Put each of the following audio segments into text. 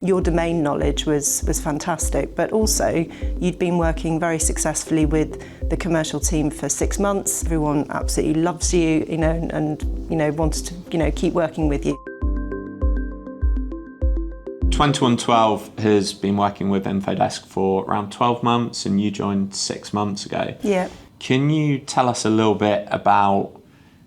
Your domain knowledge was fantastic, but also you'd been working very successfully with the commercial team for 6 months. Everyone absolutely loves you, and wants to, keep working with you. 2112 has been working with InfoDesk for around 12 months, and you joined 6 months ago. Yeah. Can you tell us a little bit about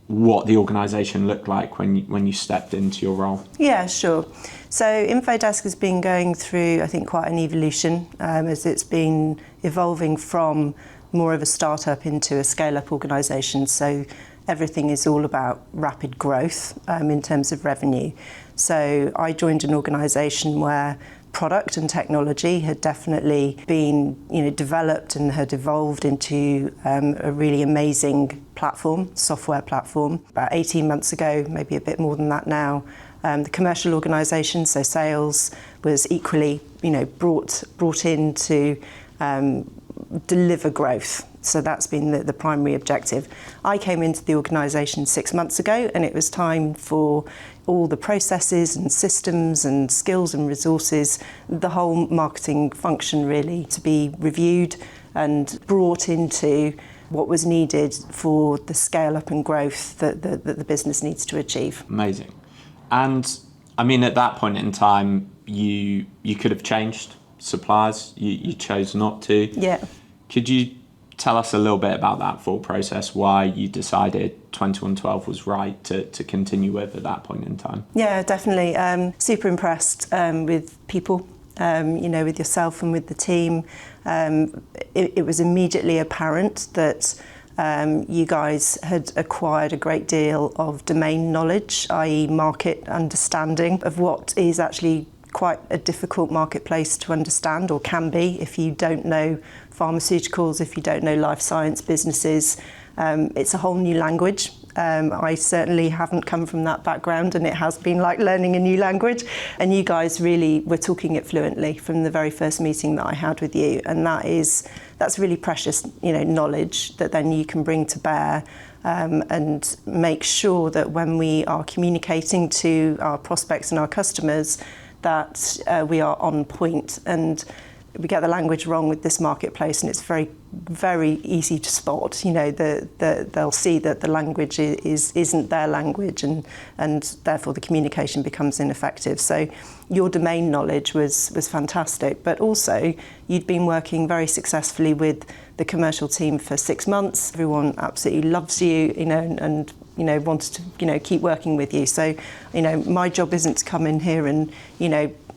what the organisation looked like when you stepped into your role? Yeah, sure. So InfoDesk has been going through, I think, quite an evolution as it's been evolving from more of a startup into a scale-up organisation. So everything is all about rapid growth in terms of revenue. So I joined an organisation where product and technology had definitely been, developed and had evolved into a really amazing software platform. About 18 months ago, maybe a bit more than that now, the commercial organisation, so sales, was equally, brought in to deliver growth. So that's been the primary objective. I came into the organisation 6 months ago, and it was time for all the processes and systems and skills and resources, the whole marketing function really, to be reviewed and brought into what was needed for the scale up and growth that the business needs to achieve. Amazing. And I mean, at that point in time, you could have changed suppliers. You chose not to. Yeah. Could you tell us a little bit about that thought process, why you decided 2112 was right to continue with at that point in time? Yeah, definitely. Super impressed with people, with yourself and with the team. It was immediately apparent that you guys had acquired a great deal of domain knowledge, i.e. market understanding of what is actually quite a difficult marketplace to understand, or can be, if you don't know pharmaceuticals, if you don't know life science businesses. It's a whole new language. I certainly haven't come from that background, and it has been like learning a new language. And you guys really were talking it fluently from the very first meeting that I had with you. And that's really precious, knowledge that then you can bring to bear and make sure that when we are communicating to our prospects and our customers, that we are on point. And we get the language wrong with this marketplace, and it's very, very easy to spot. They'll see that the language isn't their language, and therefore the communication becomes ineffective. So your domain knowledge was fantastic, but also you'd been working very successfully with the commercial team for 6 months. Everyone absolutely loves you, and wants to, keep working with you. So, my job isn't to come in here and,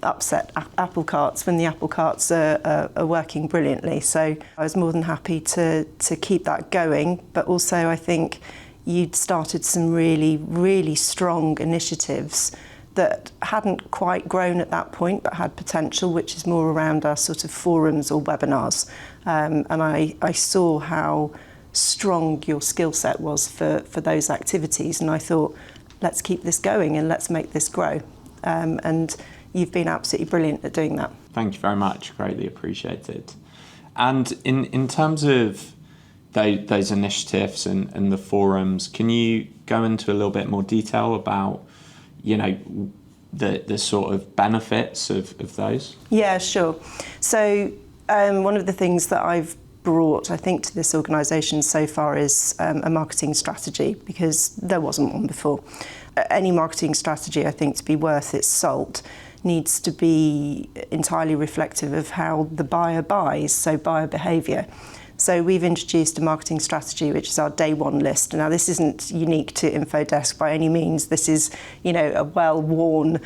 upset apple carts when the apple carts are working brilliantly. So I was more than happy to keep that going, but also I think you'd started some really, really strong initiatives that hadn't quite grown at that point, but had potential, which is more around our sort of forums or webinars. And I saw how strong your skill set was for those activities, and I thought, let's keep this going and let's make this grow. And you've been absolutely brilliant at doing that. Thank you very much, greatly appreciated. And in terms of those initiatives and the forums, can you go into a little bit more detail about, the sort of benefits of those? Yeah, sure. So one of the things that I've brought, I think, to this organisation so far is a marketing strategy, because there wasn't one before. Any marketing strategy, I think, to be worth its salt, needs to be entirely reflective of how the buyer buys, so buyer behaviour. So we've introduced a marketing strategy, which is our day one list. Now, this isn't unique to InfoDesk by any means. This is, a well-worn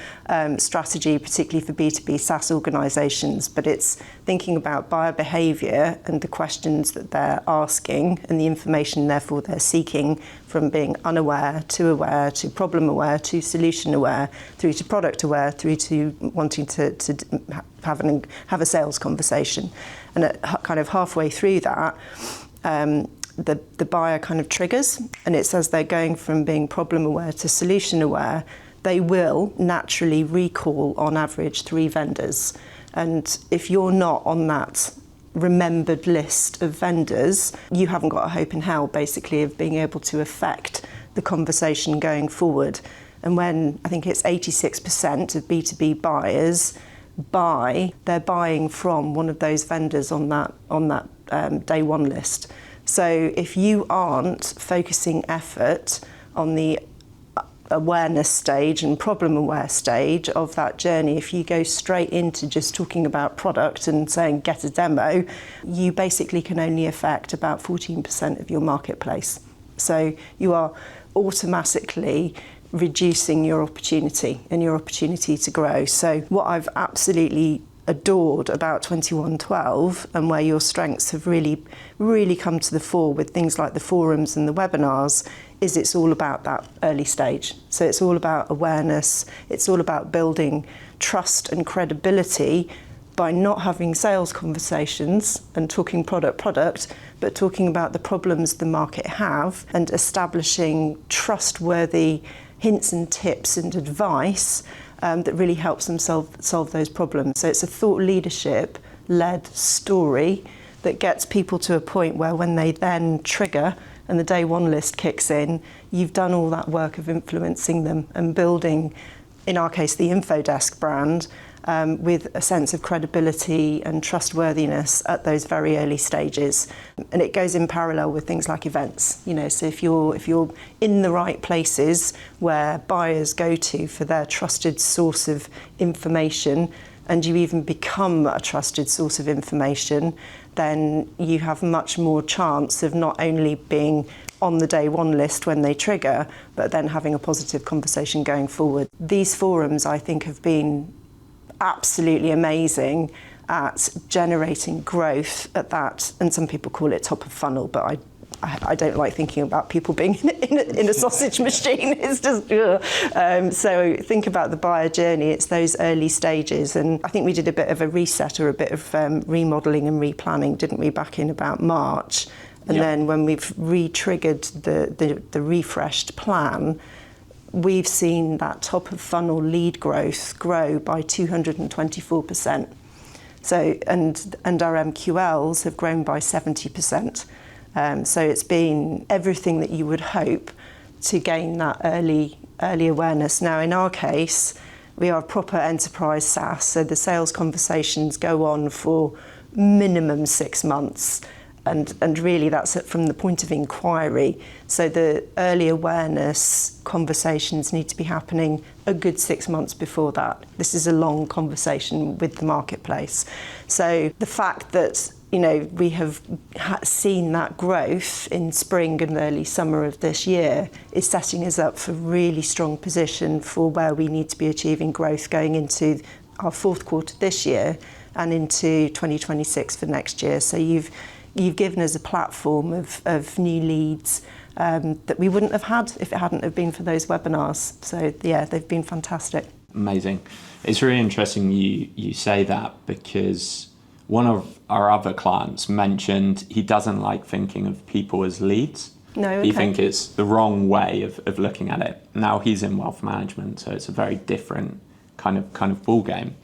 strategy, particularly for B2B SaaS organisations. But it's thinking about buyer behaviour and the questions that they're asking and the information, therefore, they're seeking, from being unaware to problem aware to solution aware, through to product aware, through to wanting to have a sales conversation. And at kind of halfway through that, the buyer kind of triggers, and it's as they're going from being problem aware to solution aware, they will naturally recall on average 3 vendors. And if you're not on that remembered list of vendors, you haven't got a hope in hell, basically, of being able to affect the conversation going forward. And when I think it's 86% of B2B buyers buy, they're buying from one of those vendors on that day one list. So if you aren't focusing effort on the awareness stage and problem aware stage of that journey, if you go straight into just talking about product and saying get a demo, you basically can only affect about 14% of your marketplace. So you are automatically reducing your opportunity and your opportunity to grow. So what I've absolutely adored about 2112 and where your strengths have really come to the fore with things like the forums and the webinars is it's all about that early stage. So it's all about awareness, it's all about building trust and credibility by not having sales conversations and talking product, but talking about the problems the market have and establishing trustworthy hints and tips and advice that really helps them solve those problems. So it's a thought leadership-led story that gets people to a point where when they then trigger and the day one list kicks in, you've done all that work of influencing them and building, in our case, the InfoDesk brand with a sense of credibility and trustworthiness at those very early stages. And it goes in parallel with things like events. You know, so if you're in the right places where buyers go to for their trusted source of information, and you even become a trusted source of information, then you have much more chance of not only being on the day one list when they trigger, but then having a positive conversation going forward. These forums, I think, have been absolutely amazing at generating growth at that, and some people call it top of funnel, but I don't like thinking about people being in a sausage machine. It's just, so think about the buyer journey. It's those early stages. And I think we did a bit of a reset or a bit of remodelling and replanning, didn't we, back in about March? And then when we've re-triggered the refreshed plan, we've seen that top of funnel lead growth grow by 224%. So, and our MQLs have grown by 70%. So it's been everything that you would hope to gain that early awareness. Now, in our case, we are proper enterprise SaaS, so the sales conversations go on for minimum 6 months. And really that's from the point of inquiry. So the early awareness conversations need to be happening a good 6 months before that. This is a long conversation with the marketplace. So the fact that, you know, we have seen that growth in spring and early summer of this year is setting us up for really strong position for where we need to be achieving growth going into our fourth quarter this year and into 2026 for next year. So you've given us a platform of new leads that we wouldn't have had if it hadn't have been for those webinars. So yeah, they've been fantastic. Amazing. It's really interesting you say that, because one of our other clients mentioned he doesn't like thinking of people as leads. No, okay. He thinks it's the wrong way of looking at it. Now he's in wealth management, so it's a very different kind of ball game.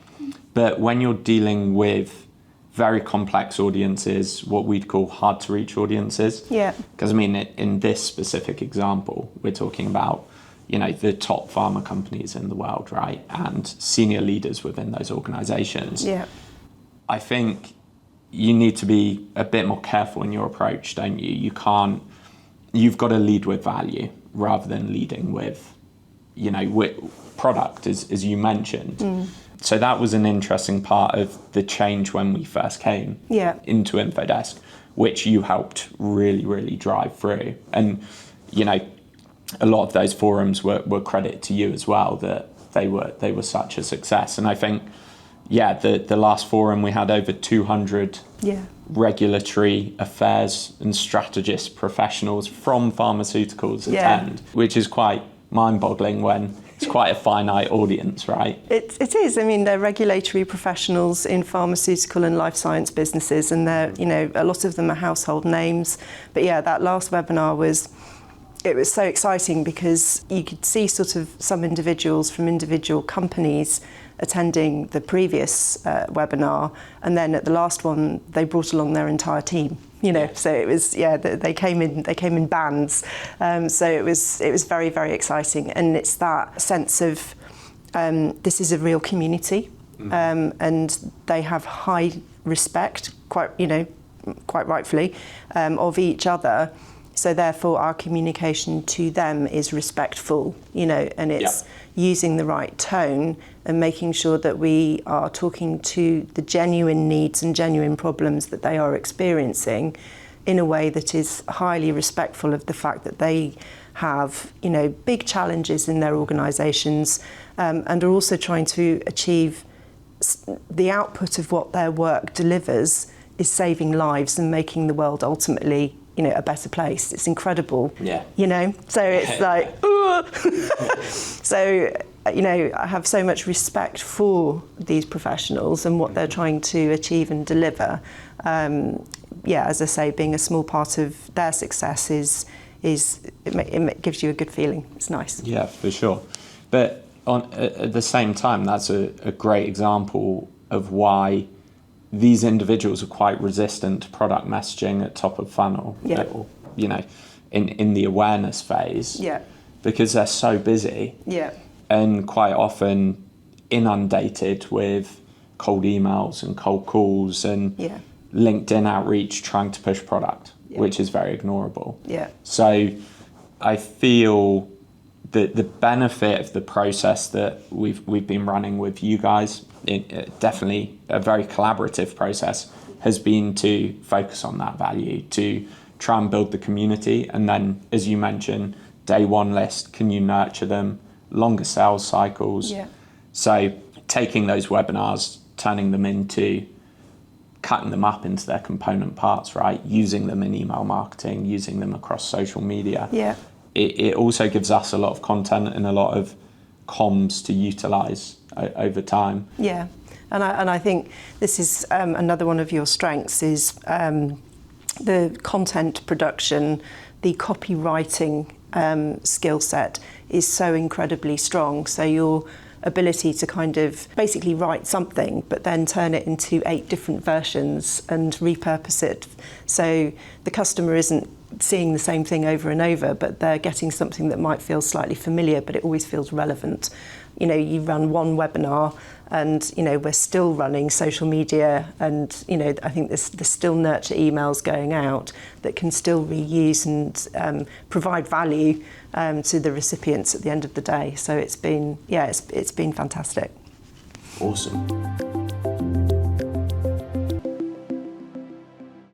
But when you're dealing with very complex audiences, what we'd call hard to reach audiences. Yeah. Because I mean, in this specific example, we're talking about, you know, the top pharma companies in the world, right? And senior leaders within those organizations. Yeah. I think you need to be a bit more careful in your approach, don't you? You've got to lead with value rather than leading with, you know, with product, as you mentioned. So that was an interesting part of the change when we first came into InfoDesk, which you helped really, really drive through. And, you know, a lot of those forums were credit to you as well, that they were such a success. And I think, the last forum we had over 200 regulatory affairs and strategist professionals from pharmaceuticals attend, which is quite mind-boggling when it's quite a finite audience, right? It is. I mean, they're regulatory professionals in pharmaceutical and life science businesses, and they're, you know, a lot of them are household names. But yeah, that last webinar was so exciting because you could see sort of some individuals from individual companies attending the previous webinar, and then at the last one they brought along their entire team. You know, so it was they came in bands. So it was very, very exciting, and it's that sense of this is a real community. and they have high respect, quite rightfully, of each other. So therefore our communication to them is respectful, and it's using the right tone and making sure that we are talking to the genuine needs and genuine problems that they are experiencing in a way that is highly respectful of the fact that they have, big challenges in their organisations, and are also trying to achieve the output of what their work delivers is saving lives and making the world ultimately, a better place. It's incredible. Yeah. So it's like, so, I have so much respect for these professionals and what they're trying to achieve and deliver. As I say, being a small part of their success it gives you a good feeling. It's nice. Yeah, for sure. But at the same time, that's a great example of why these individuals are quite resistant to product messaging at top of funnel, or, in the awareness phase, because they're so busy, and quite often inundated with cold emails and cold calls and LinkedIn outreach trying to push product, which is very ignorable. So I feel that the benefit of the process that we've been running with you guys, definitely a very collaborative process, has been to focus on that value, to try and build the community. And then, as you mentioned, day one list, can you nurture them? Longer sales cycles. So taking those webinars, turning them into, cutting them up into their component parts, right? Using them in email marketing, using them across social media. It also gives us a lot of content and a lot of comms to utilise over time. And I think this is another one of your strengths is the content production, the copywriting skill set is so incredibly strong. So your ability to kind of basically write something but then turn it into 8 different versions and repurpose it. So the customer isn't seeing the same thing over and over, but they're getting something that might feel slightly familiar, but it always feels relevant. You run one webinar and, we're still running social media and, I think there's still nurture emails going out that can still reuse and provide value to the recipients at the end of the day. So it's been fantastic. Awesome.